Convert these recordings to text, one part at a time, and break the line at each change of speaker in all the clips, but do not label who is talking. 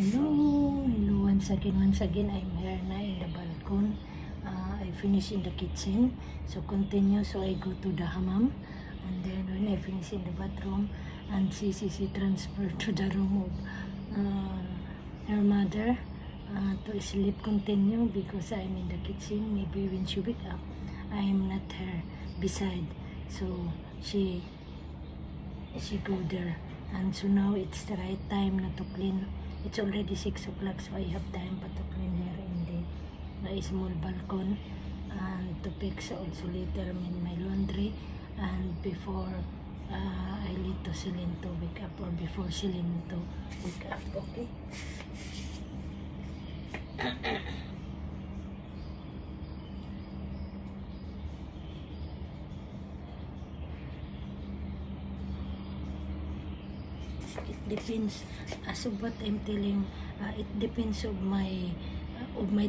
Hello, once again, I'm here na in the balcony. I finish in the kitchen, so continue. So I go to the hammam, and then when I finish in the bathroom, and she transfer to the room of her mother to sleep. Continue because I'm in the kitchen. Maybe when she wake up, I'm not her beside, so she go there. And so now it's the right time na to clean. It's already 6 o'clock, so I have time pa to clean here in the small balcony and to fix also later in my laundry, and before I lead to Celine to wake up, or before Celine to wake up. Okay. It depends, as of what I'm telling, it depends of my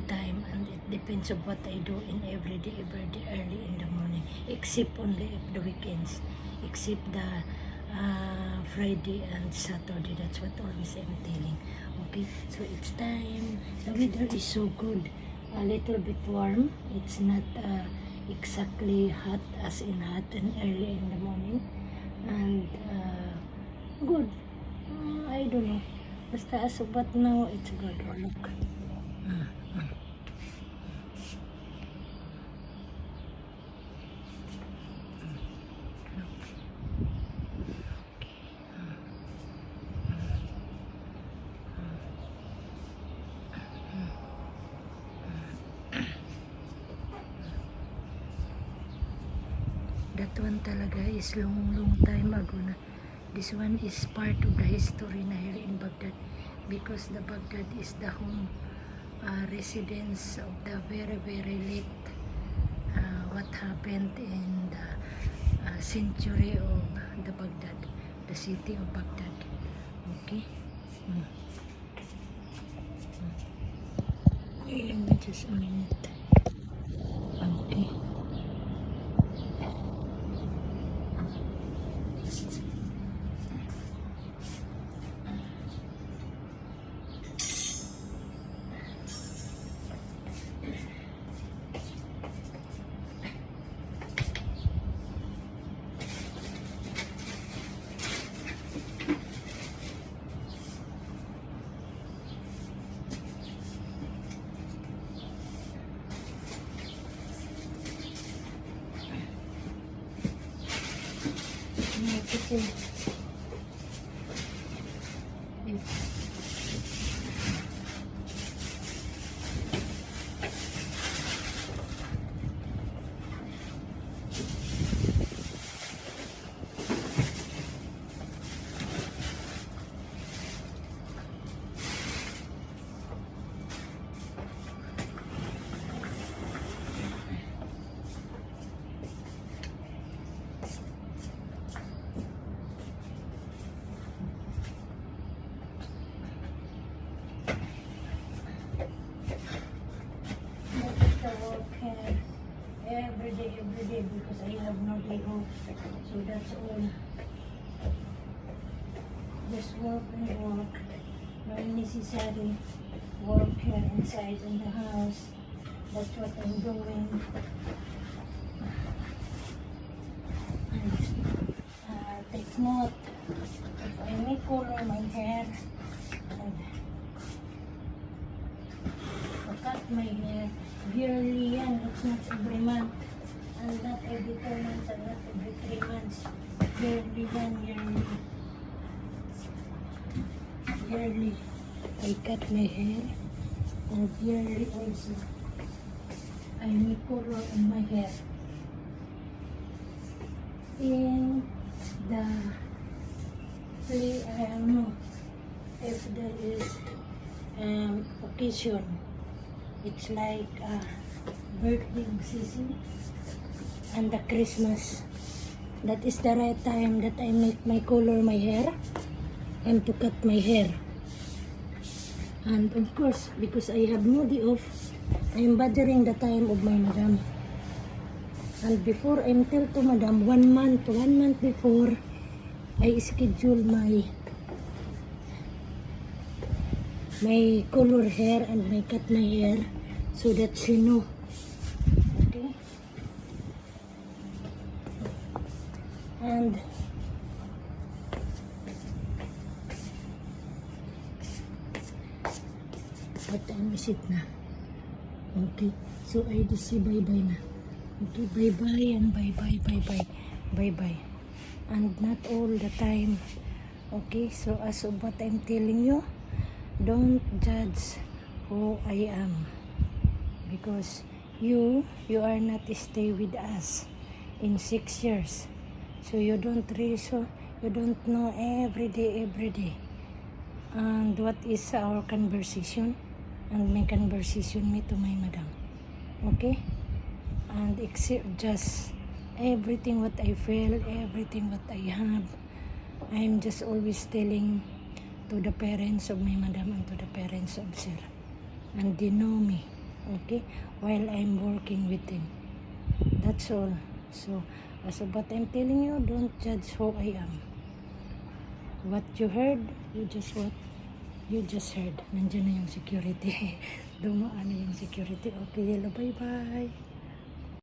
time, and it depends of what I do in every day early in the morning, except only the weekends, except the Friday and Saturday. That's what always I'm telling. Okay, so it's time. The weather is so good, a little bit warm. It's not exactly hot as in hot and early in the morning, and good. I don't know. Basta as of but now, it's good. Oh, look. That one talaga is long time ago na. This one is part of the history na here in Baghdad, because the Baghdad is the home residence of the very late what happened in the century of the Baghdad, the city of Baghdad. Okay. Just a minute. Okay. Every day because I have no day off, so that's all. Just work and work, when necessary, work here inside in the house. That's what I'm doing. Take note if I may color my hair and cut my hair yearly, yan. It's not every month, and not every 2 months, and not every 3 months. Yearly yan, yearly I cut my hair, and yearly also I make color in my hair. In the I don't know if there is occasion. It's like birthday season and the Christmas. That is the right time that I make my color my hair and to cut my hair. And of course, because I have no day off, I am bothering the time of my madam. And before I'm tell to madam 1 month before, I schedule my my color hair and my cut my hair so that she know. Okay. And what time is it na? Okay. So I just say bye-bye na. Okay, bye-bye and bye-bye, bye-bye, bye-bye. And not all the time. Okay, so as of what I'm telling you, don't judge who I am. Because you are not stay with us in 6 years. So you don't really, so you don't know every day. And what is our conversation? And my conversation me to my madam. Okay? And except just everything what I feel, everything what I have, I'm just always telling to the parents of my madam and to the parents of sir. And they know me, okay, while I'm working with them. That's all. So, as of what I'm telling you, don't judge who I am. What you heard, you just heard. Nandiyan na yung security. Dumaan na yung security. Okay, hello, bye-bye.